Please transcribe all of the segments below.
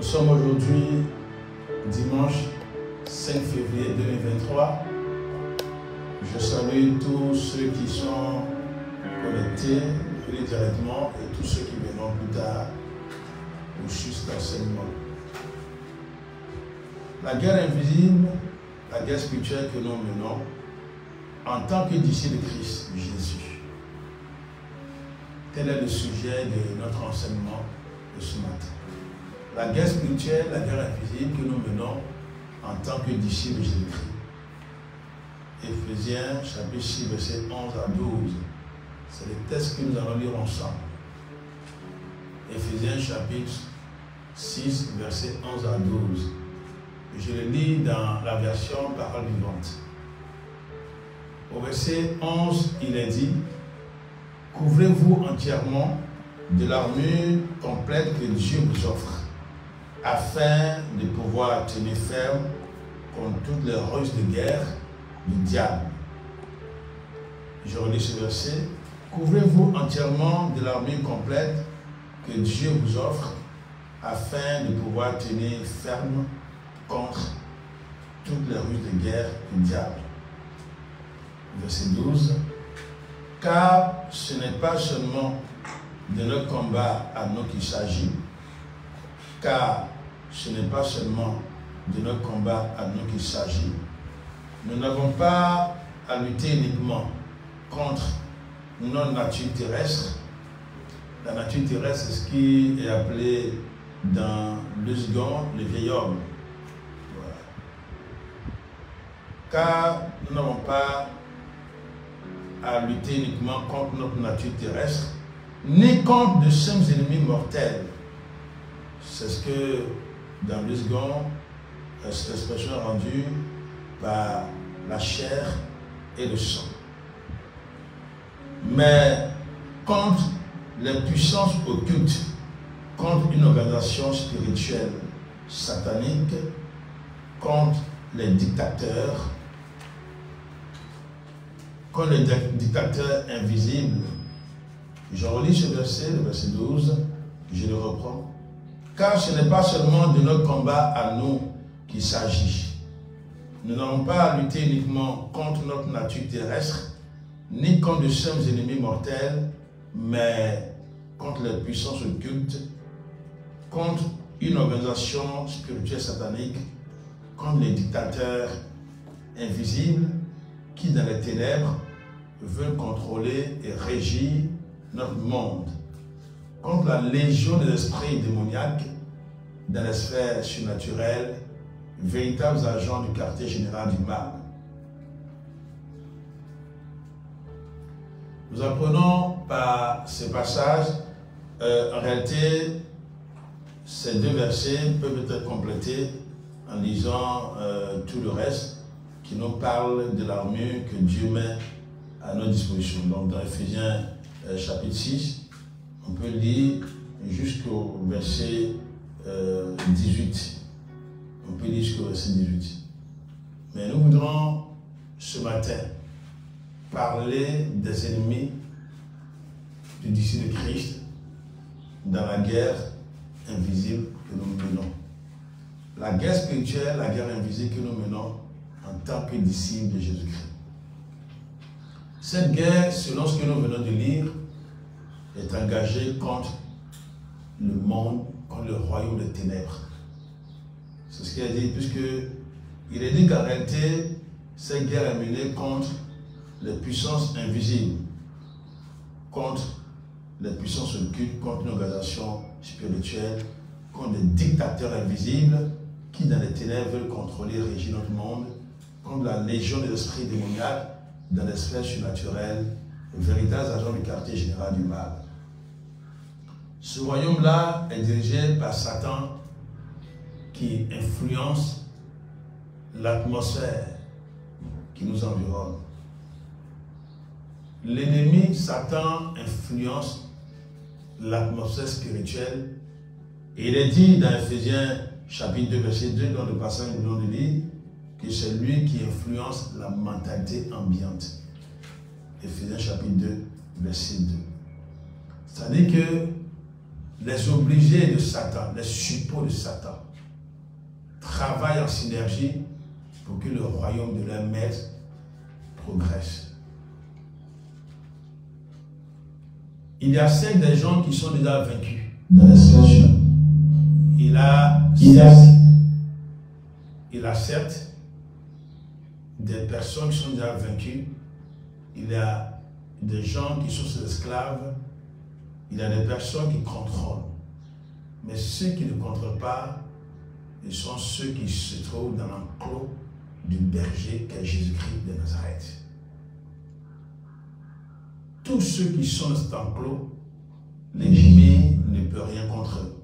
sommes aujourd'hui dimanche 5 février 2023. Je salue tous ceux qui sont connectés directement et tous ceux qui viendront plus tard au juste enseignement. La guerre invisible, la guerre spirituelle que nous menons en tant que disciples de Christ Jésus. Tel est le sujet de notre enseignement de ce matin. La guerre spirituelle, la guerre invisible que nous menons en tant que disciples de Jésus-Christ. Éphésiens chapitre 6, versets 11 à 12. C'est le texte que nous allons lire ensemble. Éphésiens chapitre 6, versets 11 à 12. Je le lis dans la version Parole vivante. Au verset 11, il est dit: couvrez-vous entièrement de l'armure complète que Dieu vous offre, afin de pouvoir tenir ferme contre toutes les ruses de guerre du diable. Je relis ce verset. Couvrez-vous entièrement de l'armure complète que Dieu vous offre, afin de pouvoir tenir ferme contre toutes les ruses de guerre du diable. Verset 12. Car ce n'est pas seulement de notre combat à nous qu'il s'agit, car ce n'est pas seulement de notre combat à nous qu'il s'agit. Nous n'avons pas à lutter uniquement contre notre nature terrestre. La nature terrestre, c'est ce qui est appelé dans le second le vieil homme. Voilà. Car nous n'avons pas à lutter uniquement contre notre nature terrestre, ni contre de simples ennemis mortels. C'est ce que, dans le second, cette expression est rendue par la chair et le sang. Mais contre les puissances occultes, contre une organisation spirituelle satanique, contre les dictateurs, contre les dictateurs invisibles. Je relis ce verset, le verset 12, je le reprends. Car ce n'est pas seulement de notre combat à nous qu'il s'agit. Nous n'avons pas à lutter uniquement contre notre nature terrestre, ni contre de simples ennemis mortels, mais contre les puissances occultes, contre une organisation spirituelle satanique, contre les dictateurs invisibles qui, dans les ténèbres, veulent contrôler et régir notre monde, contre la légion des esprits démoniaques dans les sphères surnaturelles, véritables agents du quartier général du mal. Nous apprenons par ces passages, en réalité, ces deux versets peuvent être complétés en lisant tout le reste qui nous parle de l'armure que Dieu met à notre disposition. Donc dans Éphésiens chapitre 6, on peut lire jusqu'au verset 18. On peut lire jusqu'au verset 18. Mais nous voudrons ce matin parler des ennemis du disciple de Christ dans la guerre invisible que nous menons. La guerre spirituelle, la guerre invisible que nous menons en tant que disciples de Jésus-Christ. Cette guerre, selon ce que nous venons de lire, est engagée contre le monde, contre le royaume des ténèbres. C'est ce qu'il a dit, puisqu'il est dit qu'en réalité, cette guerre est menée contre les puissances invisibles, contre les puissances occultes, contre une organisation spirituelle, contre des dictateurs invisibles qui, dans les ténèbres, veulent contrôler et régir notre monde, contre la légion des esprits démoniaques dans les sphères surnaturelles, véritables agents du quartier général du mal. Ce royaume-là est dirigé par Satan qui influence l'atmosphère qui nous environne. L'ennemi, Satan, influence l'atmosphère spirituelle. Et il est dit dans Éphésiens chapitre 2, verset 2, dans le passage que nous venons de lire, que c'est lui qui influence la mentalité ambiante. Éphésiens chapitre 2, verset 2. C'est-à-dire que les obligés de Satan, les suppôts de Satan, travaillent en synergie pour que le royaume de leur maître progresse. Il y a certes des gens qui sont déjà vaincus dans la situation. Il a certes des personnes qui sont déjà vaincues. Il y a des gens qui sont ses esclaves. Il y a des personnes qui contrôlent. Mais ceux qui ne contrôlent pas, ils sont ceux qui se trouvent dans l'enclos du berger qu'est Jésus-Christ de Nazareth. Tous ceux qui sont dans cet enclos, l'ennemi ne peut rien contre eux.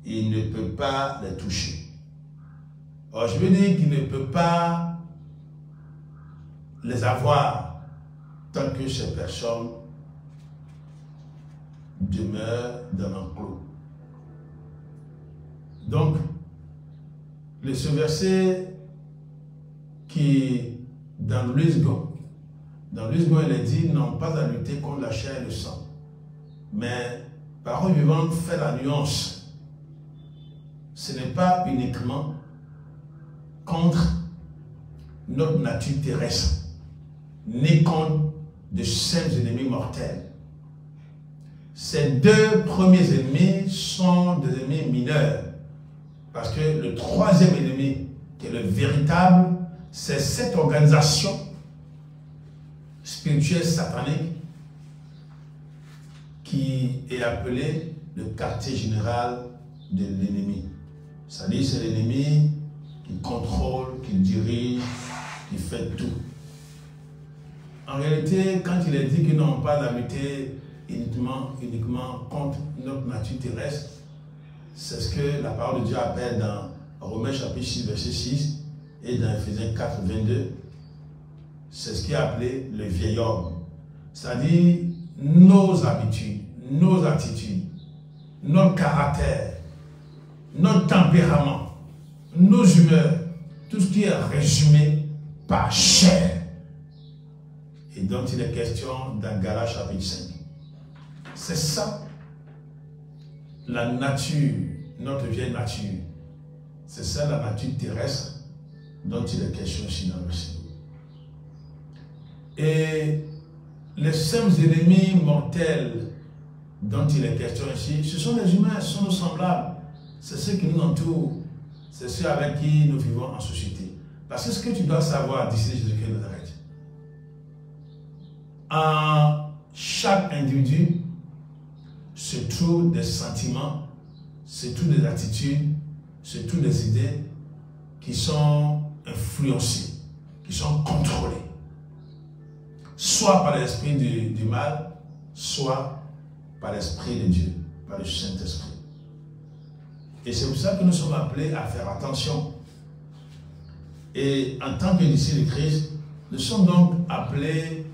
Il ne peut pas les toucher. Or, je veux dire qu'il ne peut pas les avoir tant que ces personnes demeurent dans l'enclos. Donc, ce verset qui, dans l'Uisgon, il est dit, non pas à lutter contre la chair et le sang, mais parole vivante fait la nuance. Ce n'est pas uniquement contre notre nature terrestre, ni contre de saints ennemis mortels. Ces deux premiers ennemis sont des ennemis mineurs, parce que le troisième ennemi, qui est le véritable, c'est cette organisation spirituelle satanique qui est appelée le quartier général de l'ennemi. C'est-à-dire c'est l'ennemi qui contrôle, qui dirige, qui fait tout. En réalité, quand il est dit qu'ils n'ont pas à lutter uniquement contre notre nature terrestre, c'est ce que la parole de Dieu appelle dans Romains chapitre 6, verset 6 et dans Ephésiens 4, 22. C'est ce qui est appelé le vieil homme. C'est-à-dire nos habitudes, nos attitudes, notre caractère, notre tempérament, nos humeurs, tout ce qui est résumé par chair et dont il est question dans Galates chapitre 5. C'est ça, la nature, notre vieille nature. C'est ça la nature terrestre dont il est question ici dans le verset. Et les cinq ennemis mortels dont il est question ici, ce sont les humains, ce sont nos semblables. C'est ceux qui nous entourent, c'est ceux avec qui nous vivons en société. Parce que ce que tu dois savoir d'ici Jésus-Christ de Nazareth, en chaque individu se trouvent des sentiments, se trouvent des attitudes, se trouvent des idées qui sont influencées, qui sont contrôlées. Soit par l'esprit du mal, soit par l'esprit de Dieu, par le Saint-Esprit. Et c'est pour ça que nous sommes appelés à faire attention. Et en tant que disciples de Christ, nous sommes donc appelés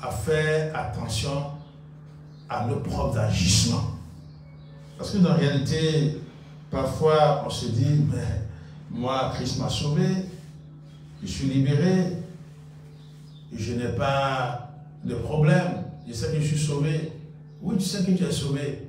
à faire attention à nos propres agissements. Parce que dans la réalité, parfois on se dit, mais moi, Christ m'a sauvé, je suis libéré, je n'ai pas de problème, je sais que je suis sauvé. Oui, tu sais que tu es sauvé,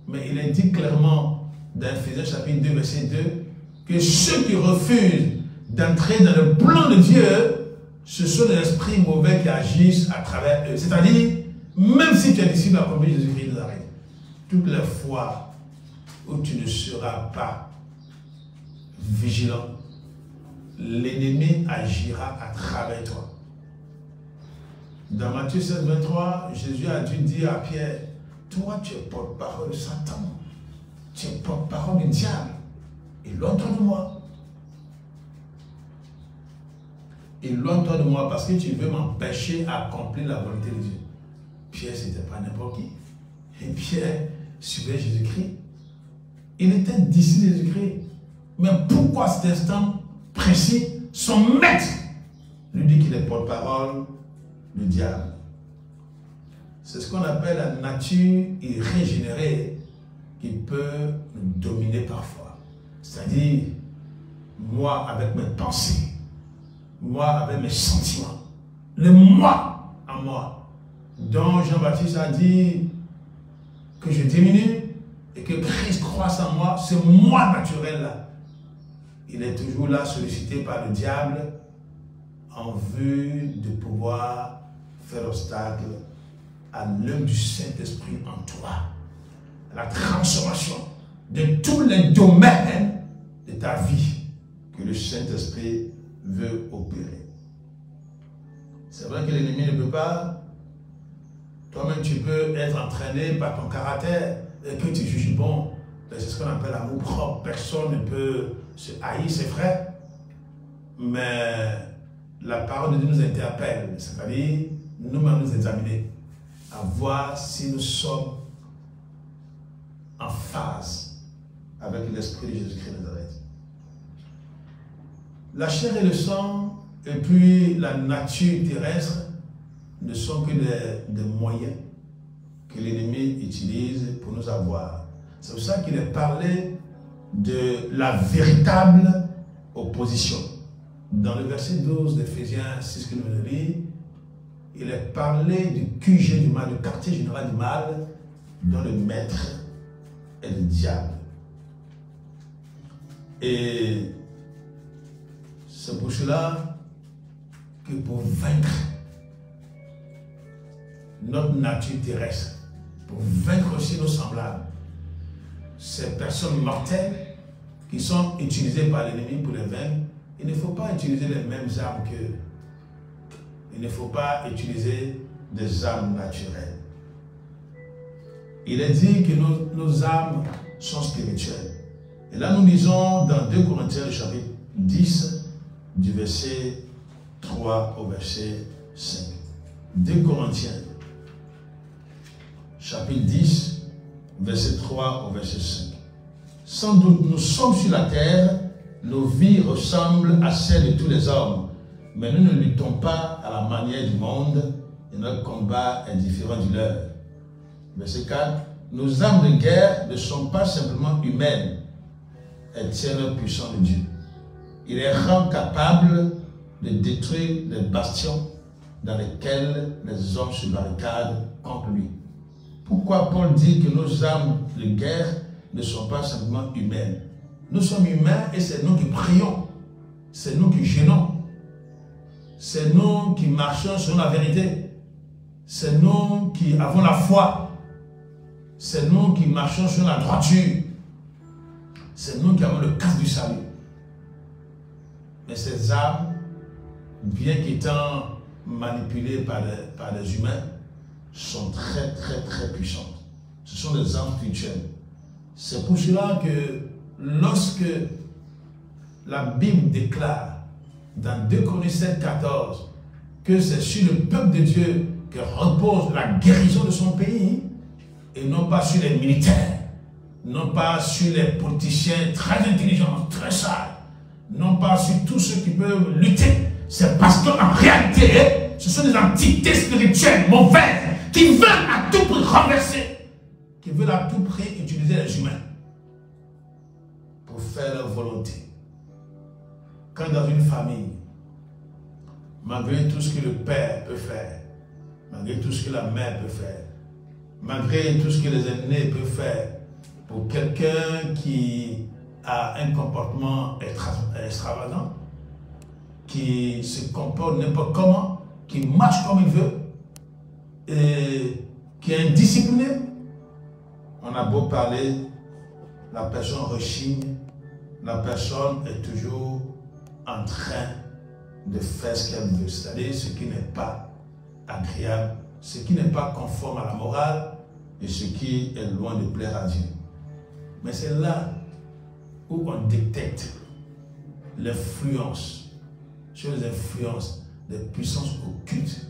mais il est dit clairement dans Ephésiens chapitre 2, verset 2, que ceux qui refusent d'entrer dans le plan de Dieu, ce sont des esprits mauvais qui agissent à travers eux. C'est-à-dire, même si tu es disciple accompli de Jésus-Christ de Nazareth, toutes les fois où tu ne seras pas vigilant, l'ennemi agira à travers toi. Dans Matthieu 16, 23, Jésus a dû dire à Pierre, toi tu es porte-parole de Satan, tu es porte-parole du diable, éloigne-toi de moi. Éloigne-toi de moi parce que tu veux m'empêcher d'accomplir la volonté de Dieu. Pierre, c'était pas n'importe qui. Et Pierre suivait Jésus-Christ. Il était disciple de Jésus-Christ. Mais pourquoi à cet instant précis, son maître lui dit qu'il est porte-parole du diable? C'est ce qu'on appelle la nature irrégénérée qui peut nous dominer parfois. C'est-à-dire, moi avec mes pensées, moi avec mes sentiments, le moi en moi, dont Jean-Baptiste a dit que je diminue et que Christ croisse en moi, ce moi naturel-là, il est toujours là sollicité par le diable en vue de pouvoir faire obstacle à l'œuvre du Saint-Esprit en toi, à la transformation de tous les domaines de ta vie que le Saint-Esprit veut opérer. C'est vrai que l'ennemi ne peut pas. Toi-même, tu peux être entraîné par ton caractère et que tu juges bon. C'est ce qu'on appelle l'amour propre. Personne ne peut se haïr ses frères. Mais la parole de Dieu nous interpelle. C'est-à-dire, nous-mêmes nous examiner, à voir si nous sommes en phase avec l'Esprit de Jésus-Christ de Nazareth. La chair et le sang, et puis la nature terrestre, ne sont que des moyens que l'ennemi utilise pour nous avoir. C'est pour ça qu'il est parlé de la véritable opposition. Dans le verset 12 d'Éphésiens 6 que nous venons de lire, il est parlé du QG du mal, du quartier général du mal, dont le maître est le diable. Et c'est pour cela que pour vaincre notre nature terrestre, pour vaincre aussi nos semblables, ces personnes mortelles qui sont utilisées par l'ennemi pour les vaincre, il ne faut pas utiliser les mêmes armes qu'eux. Il ne faut pas utiliser des armes naturelles. Il est dit que nos armes sont spirituelles. Et là, nous lisons dans 2 Corinthiens, le chapitre 10, du verset 3 au verset 5. 2 Corinthiens, chapitre 10, verset 3 au verset 5. Sans doute, nous sommes sur la terre, nos vies ressemblent à celles de tous les hommes, mais nous ne luttons pas à la manière du monde et notre combat est différent du leur. Verset 4. Nos armes de guerre ne sont pas simplement humaines, elles tiennent le puissant de Dieu. Il les rend capables de détruire les bastions dans lesquels les hommes se barricadent contre lui. Pourquoi Paul dit que nos armes de guerre ne sont pas simplement humaines? Nous sommes humains et c'est nous qui prions, c'est nous qui gênons, c'est nous qui marchons sur la vérité, c'est nous qui avons la foi, c'est nous qui marchons sur la droiture, c'est nous qui avons le casque du salut. Mais ces armes, bien qu'étant manipulées par des humains, sont très puissantes. Ce sont des armes spirituelles. C'est pour cela que lorsque la Bible déclare dans 2 Corinthiens 7,14 que c'est sur le peuple de Dieu que repose la guérison de son pays et non pas sur les militaires, non pas sur les politiciens très intelligents, très sages, non pas sur tous ceux qui peuvent lutter. C'est parce qu'en réalité, ce sont des entités spirituelles mauvaises qui veulent à tout prix renverser, qui veulent à tout prix utiliser les humains pour faire leur volonté. Quand dans une famille, malgré tout ce que le père peut faire, malgré tout ce que la mère peut faire, malgré tout ce que les aînés peuvent faire pour quelqu'un qui a un comportement extravagant, qui se comporte n'importe comment, qui marche comme il veut, et qui est indiscipliné, on a beau parler, la personne rechigne, la personne est toujours en train de faire ce qu'elle veut, c'est-à-dire ce qui n'est pas agréable, ce qui n'est pas conforme à la morale et ce qui est loin de plaire à Dieu. Mais c'est là où on détecte l'influence, sur les influences des puissances occultes.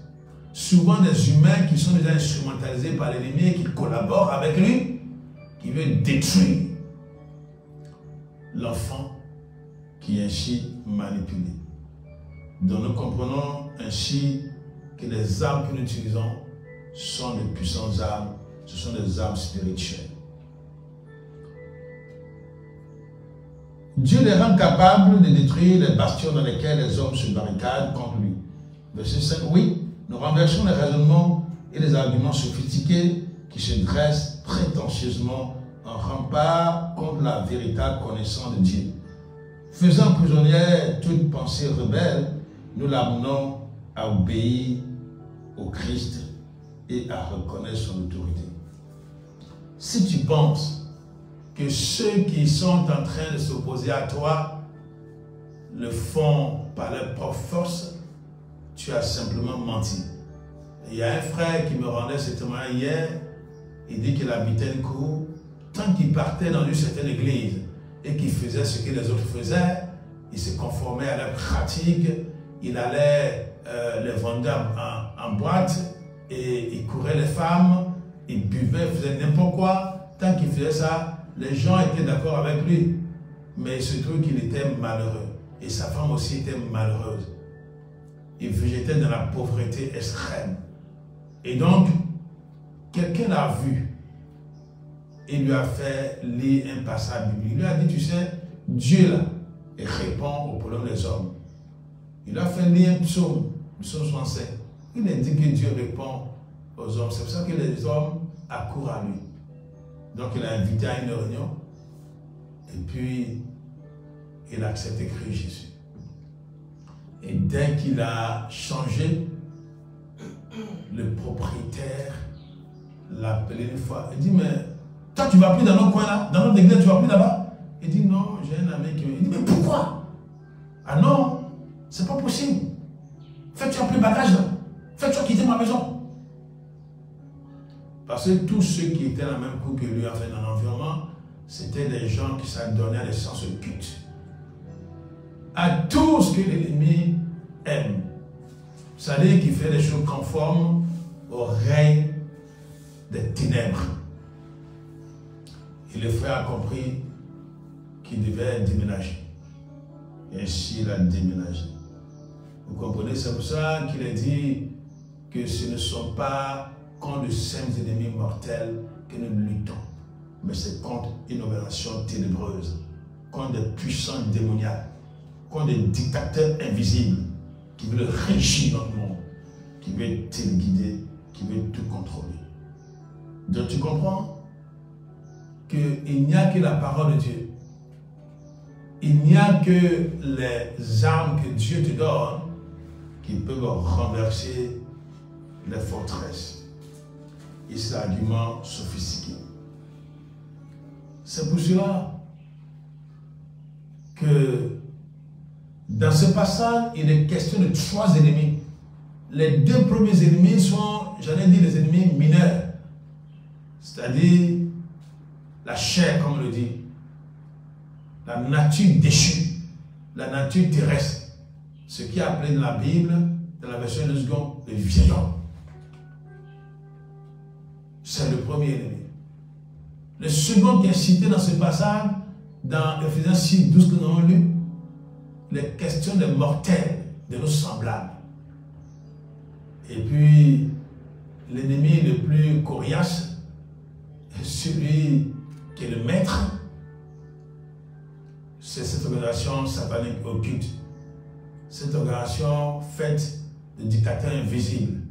Souvent des humains qui sont déjà instrumentalisés par l'ennemi et qui collaborent avec lui, qui veut détruire l'enfant qui est ainsi manipulé. Donc nous comprenons ainsi que les armes que nous utilisons sont de puissantes armes, ce sont des armes spirituelles. Dieu les rend capables de détruire les bastions dans lesquels les hommes se barricadent contre lui. Verset 5, oui, nous renversons les raisonnements et les arguments sophistiqués qui se dressent prétentieusement un rempart contre la véritable connaissance de Dieu. Faisant prisonnière toute pensée rebelle, nous l'amenons à obéir au Christ et à reconnaître son autorité. Si tu penses que ceux qui sont en train de s'opposer à toi le font par leur propre force, tu as simplement menti. Il y a un frère qui me rendait ce témoignage hier. Il dit qu'il habitait une cour. Tant qu'il partait dans une certaine église et qu'il faisait ce que les autres faisaient, il se conformait à leur pratique. Il allait les vendre en boîte et il courait les femmes. Il buvait, il faisait n'importe quoi. Tant qu'il faisait ça, les gens étaient d'accord avec lui. Mais il se trouve qu'il était malheureux. Et sa femme aussi était malheureuse. Il végétait dans la pauvreté extrême. Et donc, quelqu'un l'a vu et lui a fait lire un passage biblique. Il lui a dit, tu sais, Dieu là, il répond aux problèmes des hommes. Il a fait lire un psaume, le psaume 65. Il a dit que Dieu répond aux hommes. C'est pour ça que les hommes accourent à lui. Donc il a invité à une réunion et puis il a accepté Christ Jésus. Et dès qu'il a changé, le propriétaire l'a appelé une fois. Il dit, mais toi tu ne vas plus dans notre coin là, dans notre église, tu ne vas plus là-bas? Il dit, non, j'ai un ami qui me dit, mais pourquoi? Ah non, c'est pas possible. Fais-tu appeler bagage là? Fais-tu quitter ma maison? Parce que tous ceux qui étaient dans la même cour que lui, enfin dans l'environnement, c'était des gens qui s'adonnaient à des sens occultes. À tout ce que l'ennemi aime. C'est-à-dire qu'il fait des choses conformes au règne des ténèbres. Et le frère a compris qu'il devait déménager. Et ainsi il a déménagé. Vous comprenez? C'est pour ça qu'il a dit que ce ne sont pas contre de saints ennemis mortels que nous luttons, mais c'est contre une opération ténébreuse, contre des puissances démoniaques, contre des dictateurs invisibles qui veulent régir notre monde, qui veulent téléguider, qui veulent tout contrôler. Donc tu comprends qu'il n'y a que la parole de Dieu. Il n'y a que les armes que Dieu te donne qui peuvent renverser les forteresses. Et c'est l'argument sophistiqué. C'est pour cela que dans ce passage, il est question de 3 ennemis. Les 2 premiers ennemis sont, j'en ai dit, les ennemis mineurs. C'est-à-dire la chair, comme on le dit. La nature déchue. La nature terrestre. Ce qui est appelé dans la Bible, dans la version de second, le vieil homme. C'est le premier ennemi. Le second qui est cité dans ce passage, dans Ephésiens 6, 12 que nous avons lu, les questions des mortels, de nos semblables. Et puis, l'ennemi le plus coriace, celui qui est le maître, c'est cette organisation satanique occulte. Cette organisation faite de dictateurs invisibles,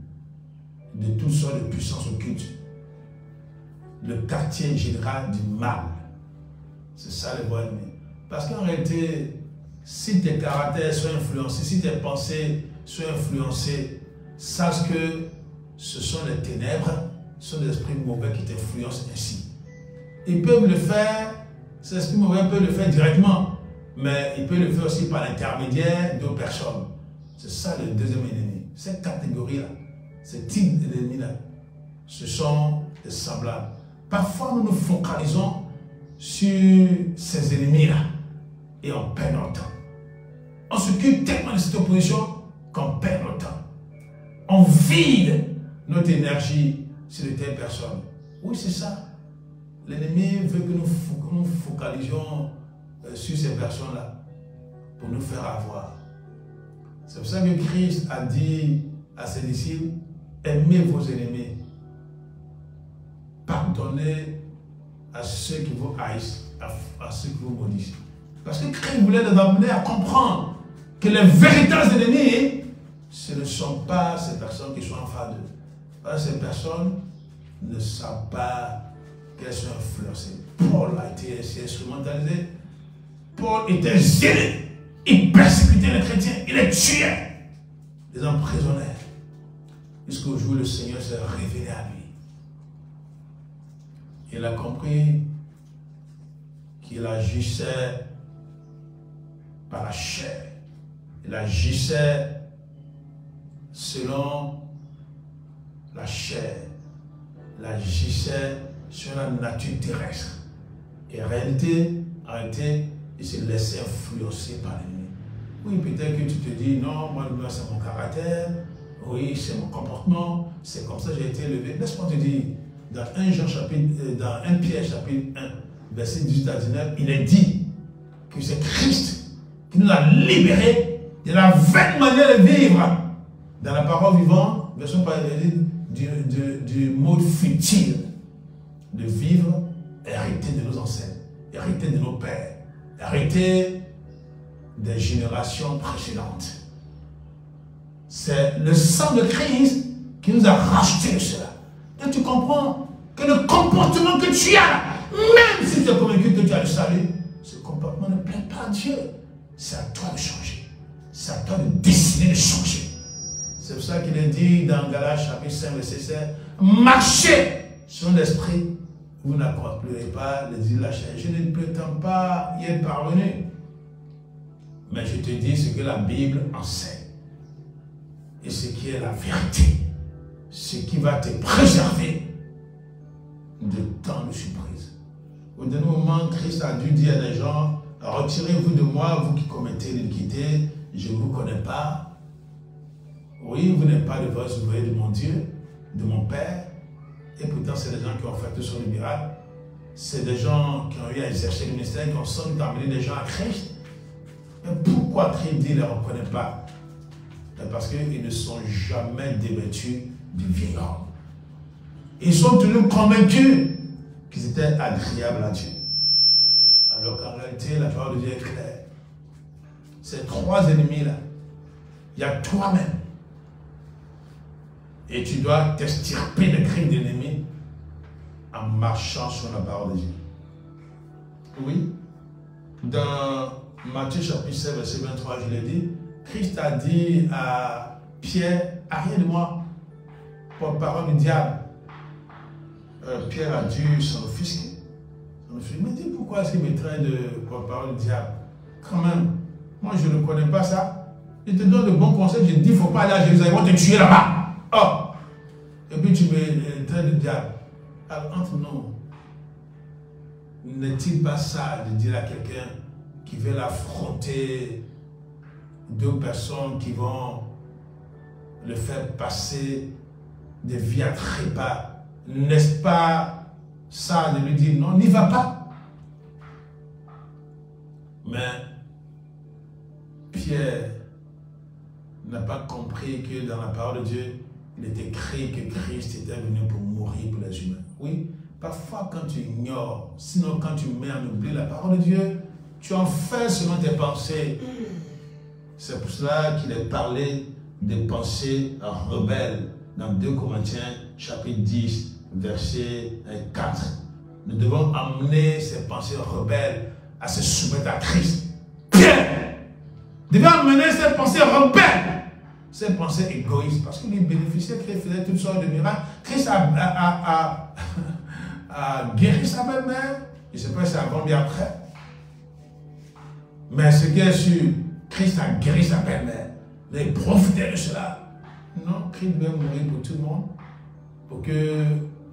de toutes sortes de puissances occultes. Le quartier général du mal. C'est ça le vrai ennemi. Parce qu'en réalité, si tes caractères sont influencés, si tes pensées sont influencées, sache que ce sont les ténèbres, ce sont des esprits mauvais qui t'influencent ainsi. Ils peuvent le faire, ces esprits mauvais peuvent le faire directement, mais ils peuvent le faire aussi par l'intermédiaire d'autres personnes. C'est ça le deuxième ennemi. Cette catégorie-là, ce type d'ennemi-là, ce sont des semblables. Parfois, nous nous focalisons sur ces ennemis-là et on perd notre temps. On s'occupe tellement de cette opposition qu'on perd notre temps. On vide notre énergie sur de telles personnes. Oui, c'est ça. L'ennemi veut que nous focalisions sur ces personnes-là pour nous faire avoir. C'est pour ça que Christ a dit à ses disciples, aimez vos ennemis. Pardonnez à ceux qui vous haïssent, à ceux qui vous maudissent. Parce que Christ voulait nous amener à comprendre que les véritables ennemis, ce ne sont pas ces personnes qui sont en face d'eux. Parce que ces personnes ne savent pas qu'elles soient influencées. Paul a été ainsi instrumentalisé. Paul était zélé. Il persécutait les chrétiens. Il les tuait. Les emprisonnait. Jusqu'au jour où le Seigneur s'est révélé à lui. Il a compris qu'il agissait par la chair. Il agissait selon la chair. Il agissait sur la nature terrestre. Et en réalité, il se laissait influencer par l'ennemi. Oui, peut-être que tu te dis, non, moi, c'est mon caractère, oui, c'est mon comportement, c'est comme ça que j'ai été élevé. Laisse-moi te dire, dans 1 Pierre chapitre 1, verset 18 à 19, il est dit que c'est Christ qui nous a libérés de la vaine manière de vivre. Dans la parole vivante, version du mode futile, de vivre hérité de nos ancêtres, hérité de nos pères, hérité des générations précédentes. C'est le sang de Christ qui nous a racheté de cela. Et tu comprends que le comportement que tu as, même si tu es convaincu que tu as le salut, ce comportement ne plaît pas à Dieu. C'est à toi de changer. C'est à toi de décider de changer. C'est pour ça qu'il est dit dans Galates chapitre 5, verset 7, marchez sur l'esprit, vous n'accomplirez pas les îles de la chair. Je ne prétends pas y être parvenu. Mais je te dis ce que la Bible enseigne. Et ce qui est la vérité. Ce qui va te préserver de tant de surprises. Au dernier moment, Christ a dû dire à des gens, retirez-vous de moi, vous qui commettez l'iniquité, je ne vous connais pas. Oui, vous n'êtes pas de voix, vous voyez de mon Dieu, de mon Père. Et pourtant, c'est des gens qui ont fait tout sur le miracle. C'est des gens qui ont eu à exercer le ministère, qui ont sans doute amené des gens à Christ. Mais pourquoi Christ dit ne les reconnaît pas? Parce qu'ils ne sont jamais dévêtus du vieil homme. Ils sont toujours convaincus qu'ils étaient agréables à Dieu. Alors qu'en réalité, la parole de Dieu est claire. Ces trois ennemis-là, il y a toi-même. Et tu dois t'extirper des crimes d'ennemis en marchant sur la parole de Dieu. Oui. Dans Matthieu chapitre 7, verset 23, je l'ai dit, Christ a dit à Pierre, arrière de moi, pour parole du diable. Pierre a dû s'en offusquer. Mais dis pourquoi est-ce qu'il me traite de porte-parole du diable? Quand même, moi je ne connais pas ça. Je te donne de bons conseils, je te dis, il ne faut pas aller à Jérusalem, ils vont te tuer là-bas. Oh! Et puis tu me traites de diable. Alors entre nous, n'est-il pas ça de dire à quelqu'un qui veut l'affronter, deux personnes qui vont le faire passer des vies à trépas? N'est-ce pas ça de lui dire non, n'y va pas? Mais Pierre n'a pas compris que dans la parole de Dieu, il est écrit que Christ était venu pour mourir pour les humains. Oui, parfois quand tu ignores, sinon quand tu mets en oubli la parole de Dieu, tu en fais selon tes pensées. C'est pour cela qu'il est parlé des pensées rebelles dans 2 Corinthiens chapitre 10, verset 4. Nous devons amener ces pensées rebelles à se soumettre à Christ. Pierre devait amener ces pensées rebelles, ces pensées égoïstes, parce qu'il bénéficiait, Christ faisait toutes sortes de miracles. Christ a guéri sa belle-mère. Je ne sais pas si c'est avant ou bien après. Mais ce qui est sûr, Christ a guéri sa belle-mère. Il profitait de cela. Non, Christ devait mourir pour tout le monde, pour que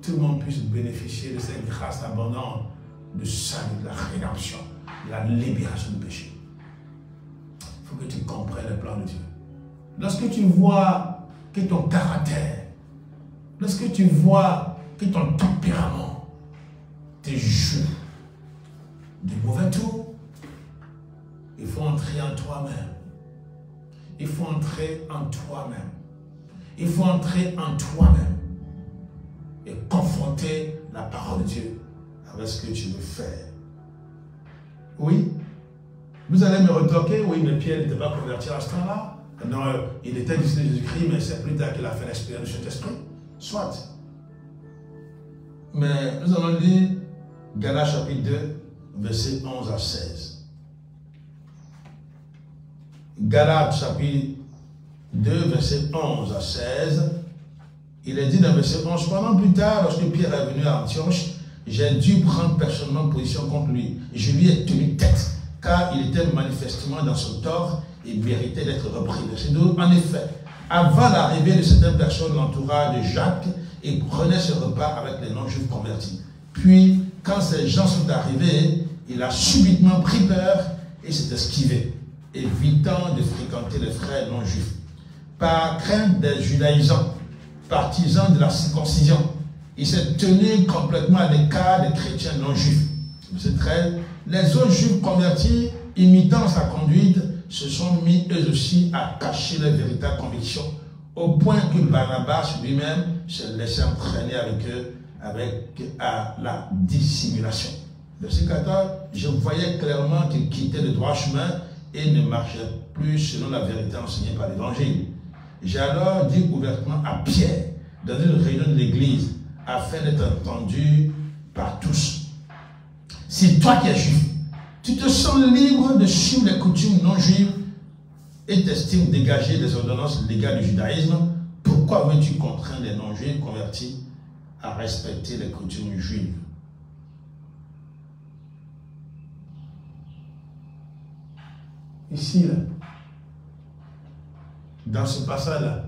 tout le monde puisse bénéficier de cette grâce abondante, de salut, de la rédemption, de la libération du péché. Il faut que tu comprennes le plan de Dieu. Lorsque tu vois que ton caractère, lorsque tu vois que ton tempérament te joue de mauvais tours, il faut entrer en toi-même. Il faut entrer en toi-même. Il faut entrer en toi-même et confronter la parole de Dieu avec ce que tu veux faire. Oui, vous allez me retoquer, oui, mais Pierre n'était pas converti à ce temps-là. Non, il était disciple de Jésus-Christ, mais c'est plus tard qu'il a fait l'expérience du Saint-Esprit. Soit. Mais nous allons lire Galates chapitre 2, versets 11 à 16. Galates chapitre 2, versets 11 à 16. Il est dit dans verset 11, pendant plus tard, lorsque Pierre est venu à Antioche, j'ai dû prendre personnellement position contre lui. Je lui ai tenu tête, car il était manifestement dans son tort et méritait d'être repris. Verset 12, en effet, avant l'arrivée de certaines personnes, l'entourage de Jacques et prenait ce repas avec les non-juifs convertis. Puis, quand ces gens sont arrivés, il a subitement pris peur et s'est esquivé, évitant de fréquenter les frères non-juifs. Par crainte des judaïsants, partisans de la circoncision, il s'est tenu complètement à l'écart des chrétiens non-juifs. Verset 13, les autres juifs convertis, imitant sa conduite, se sont mis eux aussi à cacher leurs véritables convictions, au point que Barnabas lui-même se laissait entraîner avec eux à la dissimulation. Verset 14, je voyais clairement qu'il quittait le droit chemin et ne marchait plus selon la vérité enseignée par l'Évangile. J'ai alors dit ouvertement à Pierre, dans une réunion de l'Église, afin d'être entendu par tous. Si toi qui es juif, tu te sens libre de suivre les coutumes non juives et t'estimes dégager des ordonnances légales du judaïsme, pourquoi veux-tu contraindre les non-juifs convertis à respecter les coutumes juives? Ici, là, dans ce passage-là,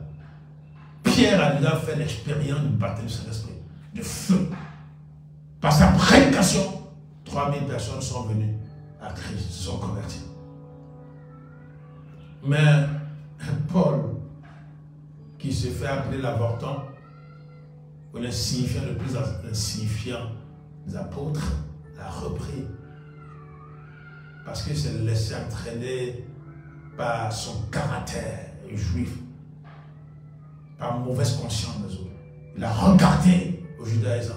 Pierre a déjà fait l'expérience du baptême du Saint-Esprit, de feu. Par sa prédication, 3000 personnes sont venues à Christ, se sont converties. Mais Paul, qui se fait appeler l'avorton, ou l'insignifiant le plus insignifiant des apôtres, l'a repris. Parce qu'il s'est laissé entraîner par son caractère juif, par mauvaise conscience des autres. Il a regardé aux judaïsants.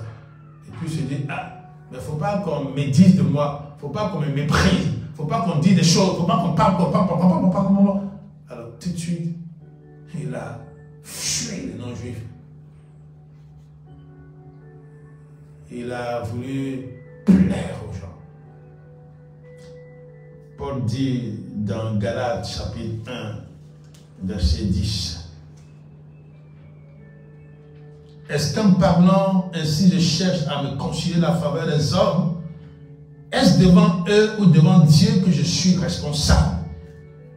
Et puis il se dit, ah, mais il ne faut pas qu'on me dise de moi, il ne faut pas qu'on me méprise, il ne faut pas qu'on dise des choses, il ne faut pas qu'on parle. Alors tout de suite, il a fui les non-juifs. Il a voulu plaire aux gens. Paul dit dans Galates chapitre 1, verset 10. Est-ce qu'en parlant ainsi je cherche à me concilier la faveur des hommes? Est-ce devant eux ou devant Dieu que je suis responsable?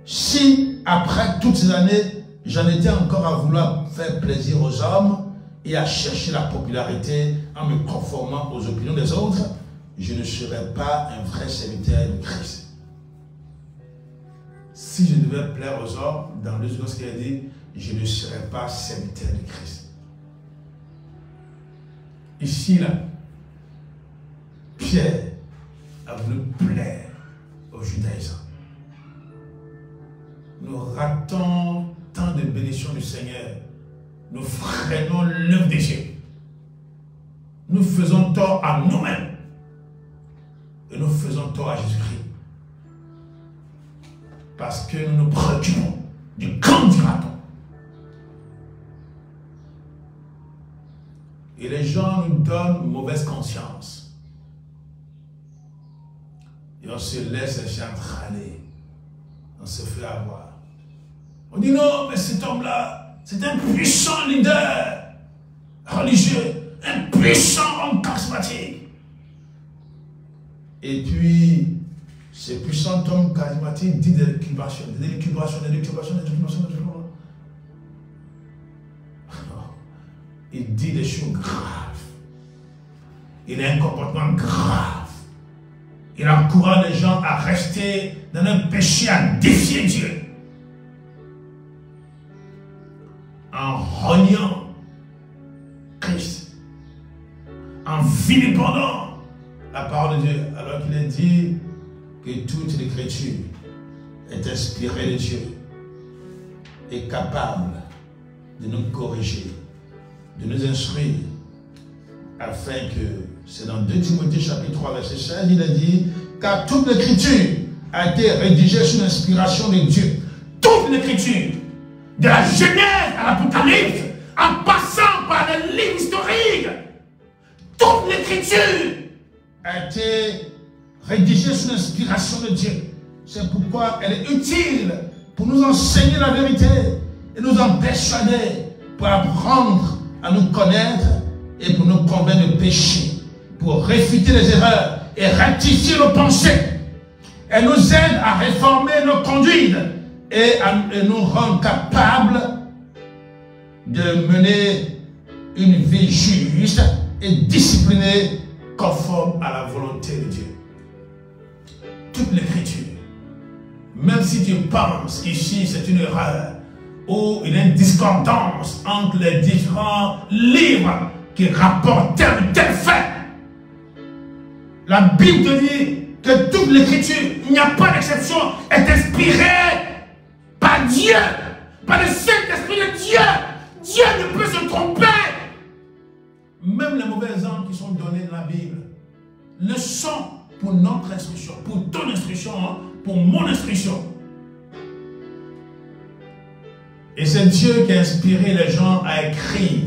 Si après toutes ces années, j'en étais encore à vouloir faire plaisir aux hommes et à chercher la popularité en me conformant aux opinions des autres, je ne serais pas un vrai serviteur de Christ. Si je devais plaire aux hommes, dans le sens qu'il a dit, je ne serais pas serviteur de Christ. Ici, là, Pierre a voulu plaire aux judaïsants. Nous ratons tant de bénédictions du Seigneur. Nous freinons l'œuvre des cieux. Nous faisons tort à nous-mêmes. Et nous faisons tort à Jésus-Christ. Parce que nous nous préoccupons du quand dira-t-on. Et les gens nous donnent mauvaise conscience. Et on se laisse entraîner. On se fait avoir. On dit non, mais cet homme-là, c'est un puissant leader religieux, un puissant homme charismatique. Et puis, ce puissant homme charismatique dit des élucubrations. Il dit des choses graves. Il a un comportement grave. Il encourage les gens à rester dans un péché, à défier Dieu. En reniant Christ. En vilipendant la parole de Dieu. Alors qu'il est dit que toute l'écriture est inspirée de Dieu. Est capable de nous corriger, de nous instruire, afin que, c'est dans 2 Timothée chapitre 3 verset 16, il a dit, car toute l'écriture a été rédigée sous l'inspiration de Dieu. Toute l'écriture, de la Genèse à l'Apocalypse, en passant par les lignes historiques, toute l'écriture a été rédigée sous l'inspiration de Dieu. C'est pourquoi elle est utile pour nous enseigner la vérité et nous en persuader, pour apprendre à nous connaître et pour nous convaincre de péché, pour réfuter les erreurs et rectifier nos pensées. Elle nous aide à réformer nos conduites et nous rend capables de mener une vie juste et disciplinée conforme à la volonté de Dieu. Toute l'écriture, même si tu penses qu'ici c'est une erreur ou une discordance entre les différents livres qui rapportent tel ou tel fait, la Bible te dit que toute l'écriture, il n'y a pas d'exception, est inspirée par Dieu, par le Saint-Esprit de Dieu. Dieu ne peut se tromper. Même les mauvais exemples qui sont donnés dans la Bible le sont pour notre instruction, pour ton instruction, pour mon instruction. Et c'est Dieu qui a inspiré les gens à écrire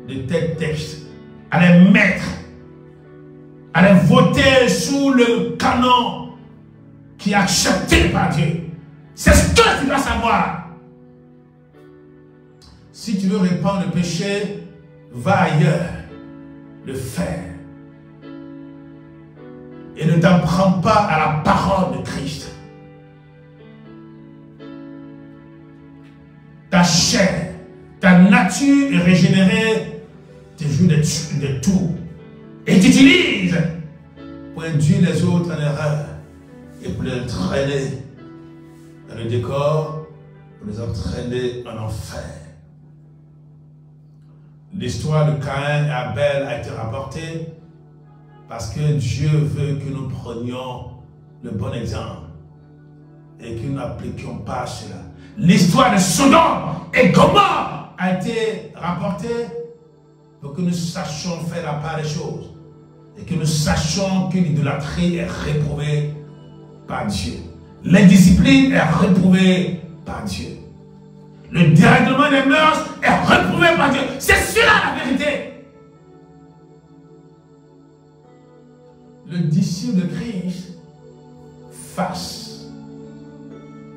de tels textes, à les mettre, à les voter sous le canon qui est accepté par Dieu. C'est ce que tu dois savoir. Si tu veux répandre le péché, va ailleurs le faire. Et ne t'en prends pas à la parole de Christ. Ta chair, ta nature est régénérée, tu joues de tout. Et tu utilises pour induire les autres en erreur et pour les entraîner dans le décor, pour les entraîner en enfer. L'histoire de Caïn et Abel a été rapportée parce que Dieu veut que nous prenions le bon exemple et que nous n'appliquions pas cela. L'histoire de Sodome et Gomorrhe a été rapportée pour que nous sachions faire la part des choses et que nous sachions que l'idolâtrie est réprouvée par Dieu. L'indiscipline est réprouvée par Dieu. Le dérèglement des mœurs est réprouvé par Dieu. C'est cela la vérité. Le disciple de Christ face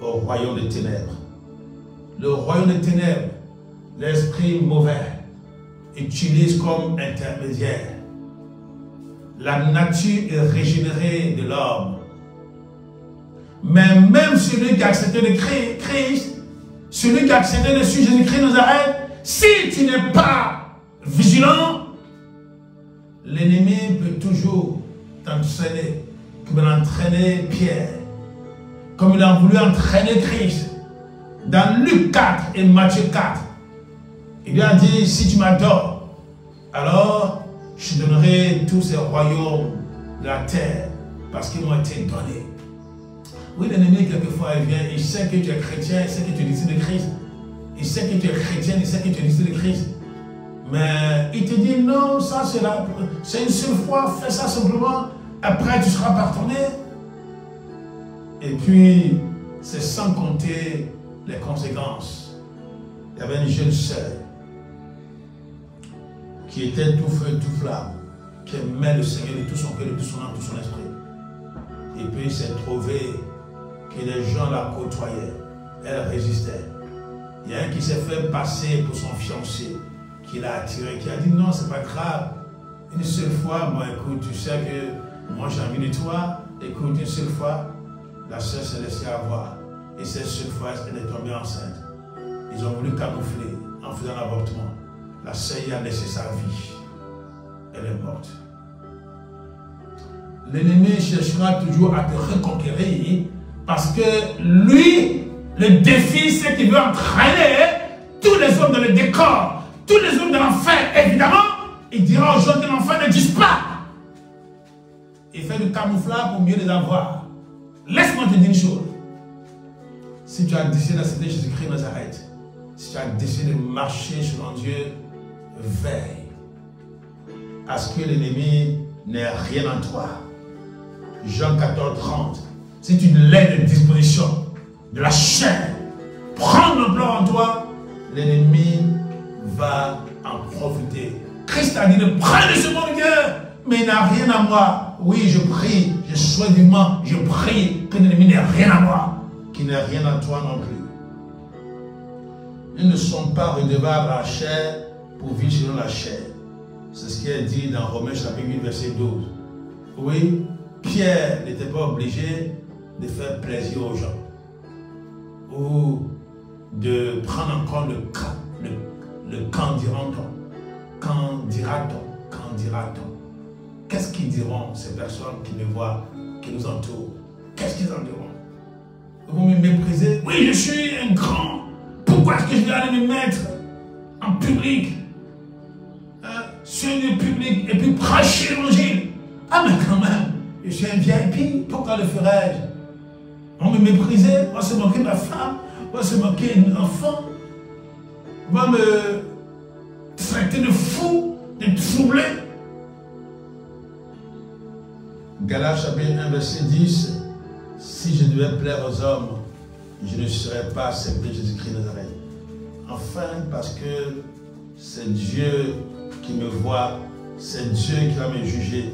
au royaume des ténèbres. Le royaume des ténèbres, l'esprit mauvais, utilise comme intermédiaire la nature est régénérée de l'homme. Mais même celui qui a accepté le Christ, celui qui a accepté le sujet de Jésus-Christ de Nazareth, si tu n'es pas vigilant, l'ennemi peut toujours t'entraîner, comme il a entraîné Pierre, comme il a voulu entraîner Christ. Dans Luc 4 et Matthieu 4, il lui a dit, si tu m'adores, alors je donnerai tous ces royaumes de la terre, parce qu'ils m'ont été donnés. Oui, l'ennemi, quelquefois, il vient, il sait que tu es chrétien, il sait que tu es disciple de Christ. Il sait que tu es chrétien, il sait que tu es disciple de Christ. Mais il te dit, non, ça c'est une seule fois, fais ça simplement, après tu seras pardonné. Et puis, c'est sans compter les conséquences. Il y avait une jeune sœur qui était tout feu, tout flamme, qui aimait le Seigneur de tout son cœur, de tout son âme, de tout son esprit. Et puis il s'est trouvé que les gens la côtoyaient. Elle résistait. Il y a un qui s'est fait passer pour son fiancé, qui l'a attiré, qui a dit non, c'est pas grave. Une seule fois, moi écoute, tu sais que moi j'ai envie de toi, écoute, une seule fois, la sœur s'est laissée avoir. Et cette seule fois, elle est tombée enceinte. Ils ont voulu camoufler en faisant l'avortement. La sœur y a laissé sa vie. Elle est morte. L'ennemi cherchera toujours à te reconquérir parce que lui, le défi, c'est qu'il veut entraîner tous les hommes dans le décor, tous les hommes de l'enfer. Évidemment, il dira aux gens que l'enfer n'existe pas. Il fait du camouflage pour mieux les avoir. Laisse-moi te dire une chose. Si tu as décidé d'accepter Jésus-Christ de Nazareth, si tu as décidé de marcher selon Dieu, veille à ce que l'ennemi n'ait rien en toi. Jean 14, 30. Si tu lèves les dispositions de la chair, prends l'ampleur en toi, l'ennemi va en profiter. Christ a dit de prendre ce monde Dieu, mais il n'a rien à moi. Oui, je prie, je souhaite vivement, je prie que l'ennemi n'ait rien à moi, qu'il n'ait rien à toi non plus. Ils ne sont pas redevables à la chair pour vivre selon la chair. C'est ce qui est dit dans Romains chapitre 8, verset 12. Oui, Pierre n'était pas obligé de faire plaisir aux gens ou de prendre en compte le quand dira-t-on. Quand dira-t-on? Quand dira-t-on? Qu'est-ce qu'ils diront, ces personnes qui nous voient, qui nous entourent? Qu'est-ce qu'ils en diront? Vous me méprisez? Oui, je suis un grand. Pourquoi est-ce que je vais aller me mettre en public, sur un lieu public, et puis prêcher l'évangile? Ah, mais quand même, je suis un VIP, pourquoi le ferais-je? On me méprisait, on va se moquer de ma femme, on va se moquer de mes enfants, on va me traiter de fou, de troublé. Galates chapitre 1, verset 10, si je devais plaire aux hommes, je ne serais pas accepté Jésus-Christ de Nazareth. Enfin, parce que c'est Dieu qui me voit, c'est Dieu qui va me juger.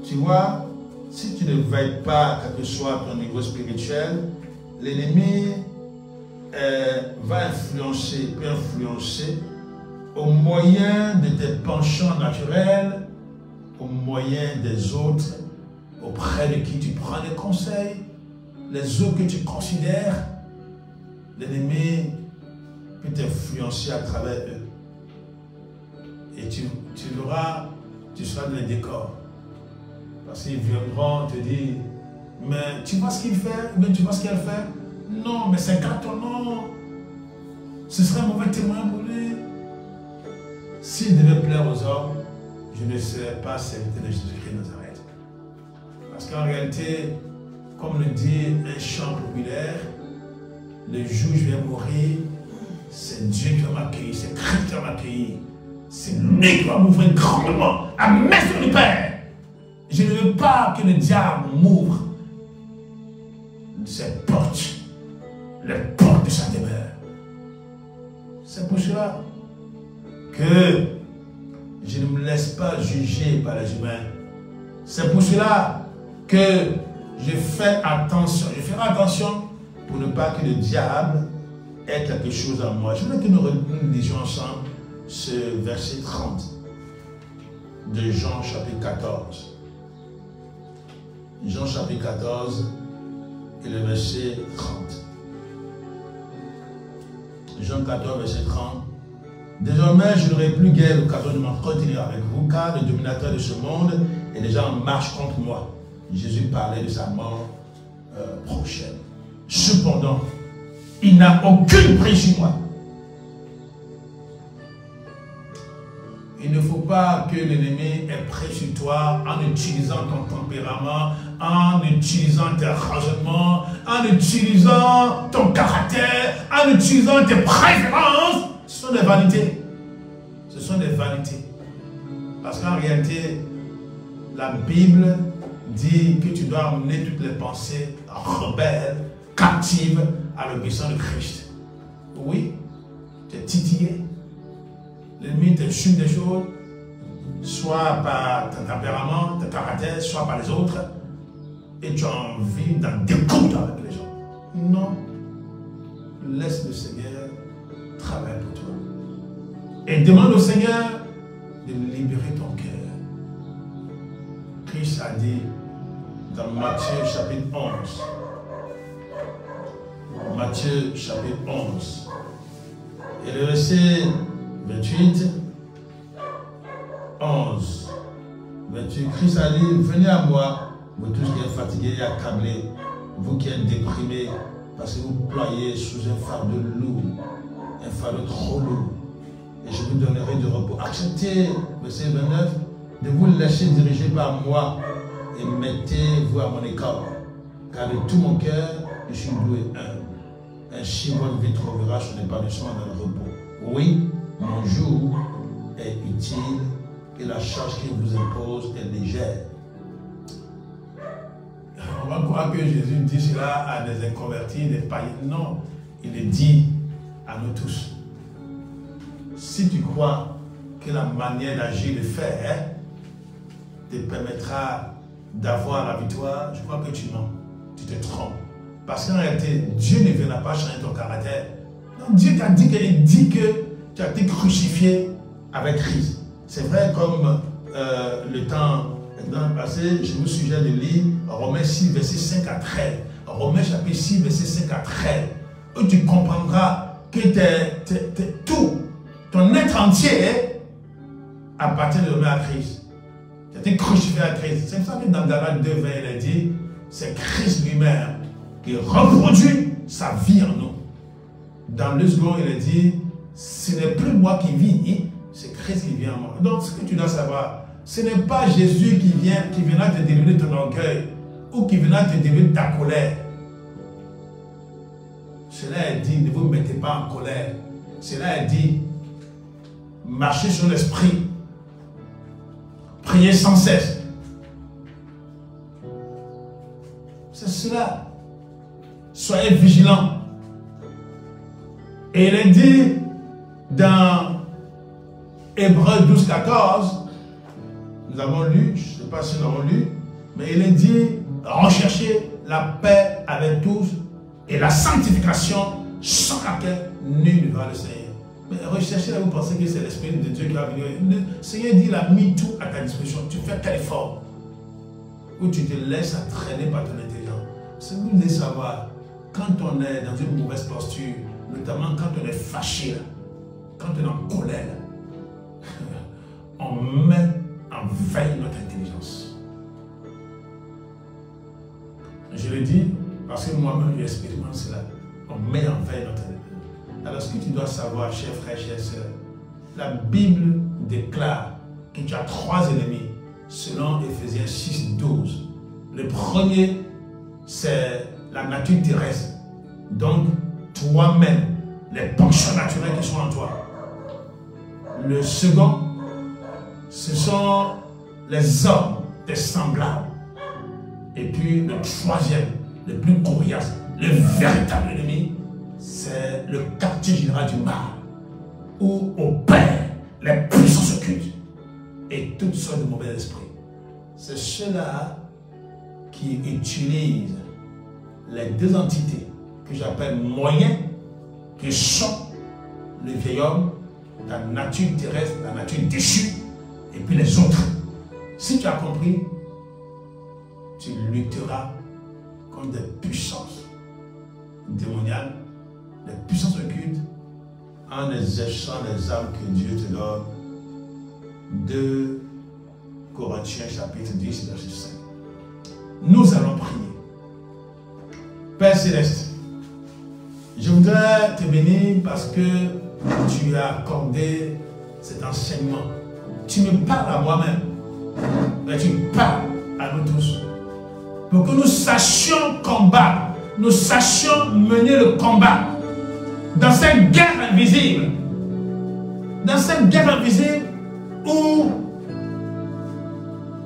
Tu vois, si tu ne veilles pas, quel que soit ton niveau spirituel, l'ennemi va influencer, peut influencer au moyen de tes penchants naturels, au moyen des autres, auprès de qui tu prends des conseils, les autres que tu considères. L'ennemi peut t'influencer à travers eux. Et tu verras, tu seras dans les décors. Parce qu'ils viendront te dire, mais tu vois ce qu'il fait, mais tu vois ce qu'elle fait? Non, mais c'est qu'à ton nom. Ce serait un mauvais témoin pour lui. S'il devait plaire aux hommes, je ne serais pas serviteur de Jésus-Christ de Nazareth. Parce qu'en réalité, comme le dit un chant populaire, le jour où je vais mourir, c'est Dieu qui va m'accueillir, c'est Christ qui va m'accueillir. C'est lui qui va m'ouvrir grandement à la maison du Père. Je ne veux pas que le diable m'ouvre ses portes, les portes de sa demeure. C'est pour cela que je ne me laisse pas juger par les humains. C'est pour cela que je fais attention. Je ferai attention pour ne pas que le diable ait quelque chose à moi. Je voudrais que nous lisions ensemble ce verset 30 de Jean chapitre 14. Jean chapitre 14 et le verset 30. Jean 14, verset 30. Désormais, je n'aurai plus guère l'occasion de m'entretenir avec vous, car le dominateur de ce monde est déjà en marche contre moi. Jésus parlait de sa mort prochaine. Cependant, il n'a aucune prise sur moi. Il ne faut pas que l'ennemi ait pris sur toi en utilisant ton tempérament, en utilisant tes raisonnements, en utilisant ton caractère, en utilisant tes préférences. Ce sont des vanités. Ce sont des vanités. Parce qu'en réalité, la Bible dit que tu dois amener toutes les pensées rebelles, captives à l'obéissance de Christ. Oui, tu es titillé. L'ennemi t'insulte des choses, soit par ton tempérament, ton caractère, soit par les autres, et tu as envie d'en découdre avec les gens. Non. Laisse le Seigneur travailler pour toi. Et demande au Seigneur de libérer ton cœur. Christ a dit dans Matthieu chapitre 11. Matthieu chapitre 11. Et le verset 28, 11, 28, Christ a dit, venez à moi, vous tous qui êtes fatigués et accablés, vous qui êtes déprimés, parce que vous ployez sous un fardeau lourd, un fardeau trop lourd, et je vous donnerai du repos. Acceptez, verset 29, de vous laisser diriger par moi, et mettez-vous à mon écart, car de tout mon cœur, je suis doux et humble. Ainsi, votre vie trouvera son épanouissement dans le repos. Oui, mon joug est utile et la charge qu'il vous impose est légère. On va croire que Jésus dit cela à des inconvertis, des païens. Non, il le dit à nous tous. Si tu crois que la manière d'agir, de faire, te permettra d'avoir la victoire, je crois que tu mens, tu te trompes. Parce qu'en réalité, Dieu ne viendra pas changer ton caractère. Non, Dieu t'a dit que tu as été crucifié avec Christ. C'est vrai, comme le temps passé, je vous suggère de lire Romains 6, verset 5 à 13. Romains chapitre 6, verset 5 à 13. Où tu comprendras que tout, ton être entier appartient de à Christ. Tu as été crucifié à Christ. C'est pour ça que dans Galates 2, 20, il a dit, c'est Christ lui-même qui reproduit sa vie en nous. Dans le second, il a dit, ce n'est plus moi qui vis, c'est Christ qui vit en moi. Donc, ce que tu dois savoir, ce n'est pas Jésus qui viendra te délivrer de ton orgueil ou qui viendra te délivrer de ta colère. Cela est dit, ne vous mettez pas en colère. Cela est dit, marchez sur l'esprit. Priez sans cesse. C'est cela. Soyez vigilants. Et il est dit dans Hébreux 12, 14, nous avons lu, je ne sais pas si nous l'avons lu, mais il est dit, recherchez la paix avec tous et la sanctification sans laquelle nul ne va le Seigneur. Mais recherchez là, vous pensez que c'est l'Esprit de Dieu qui va venir. Le Seigneur dit, il a mis tout à ta disposition. Tu fais quel effort? Ou tu te laisses entraîner par ton intelligence. C'est vous devez savoir, quand on est dans une mauvaise posture, notamment quand on est fâché, quand on est en colère, on met en veille notre intelligence. Je le dis parce que moi-même j'expérimente cela. On met en veille notre intelligence. Alors ce que tu dois savoir, chers frères, chères sœurs, la Bible déclare que tu as 3 ennemis selon Éphésiens 6, 12. Le premier, c'est la nature terrestre. Donc, toi-même, les penchants naturels qui sont en toi. Le second, ce sont les hommes, tes semblables. Et puis, le troisième, le plus coriace, le véritable ennemi, c'est le quartier général du mal, où opèrent les puissances occultes et toutes sortes de mauvais esprits. C'est ceux-là qui utilisent les 2 entités que j'appelle moyens, qui sont le vieil homme, la nature terrestre, la nature déchue, et puis les autres. Si tu as compris, tu lutteras contre des puissances démoniales, des puissances occultes, en exerçant les armes que Dieu te donne. 2 Corinthiens chapitre 10, verset 5. Nous allons prier. Père Céleste, je voudrais te bénir parce que tu as accordé cet enseignement. Tu me parles à moi-même, mais tu parles à nous tous. Pour que nous sachions combattre, nous sachions mener le combat dans cette guerre invisible. Dans cette guerre invisible où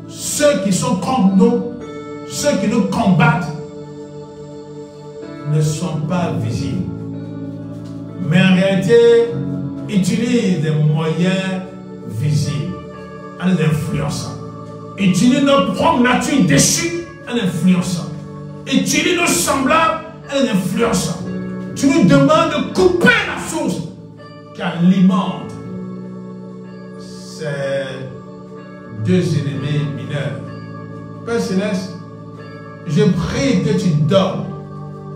ceux qui sont contre nous, ceux qui nous combattent, ne sont pas visibles. Mais en réalité, utilisent des moyens visibles en les influençant. Utilisent notre propre nature déchue en influençant. Utilisent nos semblables en les influençant. Tu nous demandes de couper la source qui alimente ces 2 ennemis mineurs. Père Céleste, je prie que tu donnes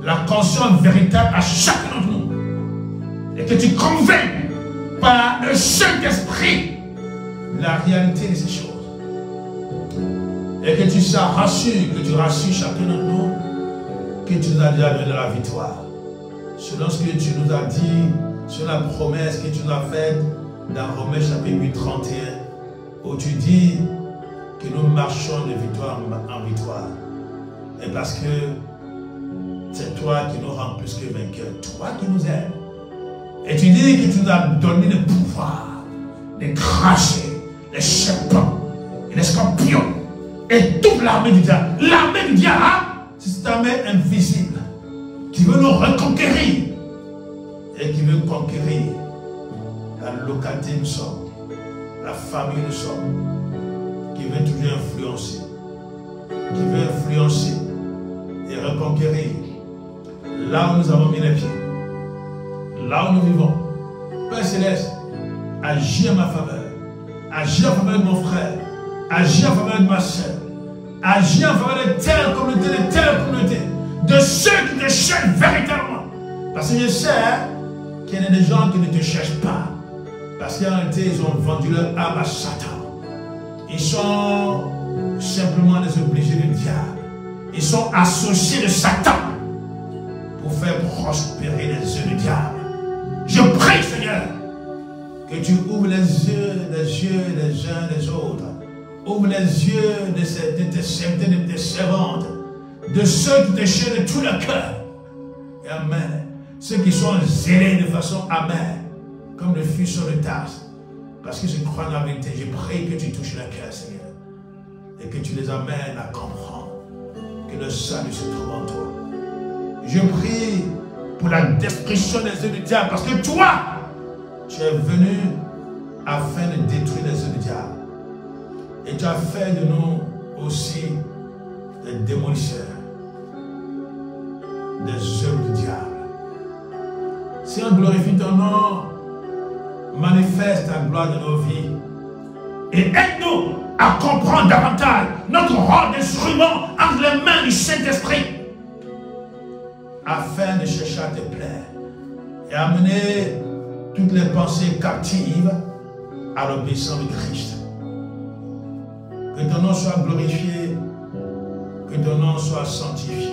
la conscience véritable à chacun d'entre nous et que tu convainques par le Saint-Esprit la réalité de ces choses et que tu rassures, que tu rassures chacun d'entre nous que tu nous as déjà donné la victoire selon ce que tu nous as dit, sur la promesse que tu nous as faite dans Romains chapitre 8, 31 où tu dis que nous marchons de victoire en victoire et parce que c'est toi qui nous rends plus que vainqueurs, toi qui nous aimes. Et tu dis que tu nous as donné le pouvoir de cracher les serpents et les scorpions et toute l'armée du diable. L'armée du diable, c'est cette armée invisible qui veut nous reconquérir et qui veut conquérir la localité où nous sommes. la famille nous sommes, qui veut toujours influencer, et reconquérir là où nous avons mis les pieds, là où nous vivons. Père Céleste, agis en ma faveur, agis en faveur de mon frère, agis en faveur de ma soeur, agis en faveur de telle communauté, de ceux qui te cherchent véritablement. Parce que je sais qu'il y a des gens qui ne te cherchent pas. Parce qu'en réalité, ils ont vendu leur âme à Satan. Ils sont simplement des obligés du diable. Ils sont associés de Satan pour faire prospérer les yeux du diable. Je prie, Seigneur, que tu ouvres les yeux des uns des autres. Ouvre les yeux de tes servantes, de ceux qui te cherchent de tout leur cœur. Et amen. Ceux qui sont zélés de façon amère, comme le fut sur le Tarse. Parce que je crois dans la vérité, je prie que tu touches leur cœur, Seigneur. Et que tu les amènes à comprendre que le salut se trouve en toi. Je prie pour la destruction des œuvres du diable, parce que toi, tu es venu afin de détruire les œuvres du diable. Et tu as fait de nous aussi des démolisseurs des œuvres du diable. Seigneur, glorifie ton nom, manifeste ta gloire dans nos vies et aide-nous à comprendre davantage notre rôle d'instrument entre les mains du Saint-Esprit afin de chercher à te plaire et amener toutes les pensées captives à l'obéissance de Christ. Que ton nom soit glorifié, que ton nom soit sanctifié.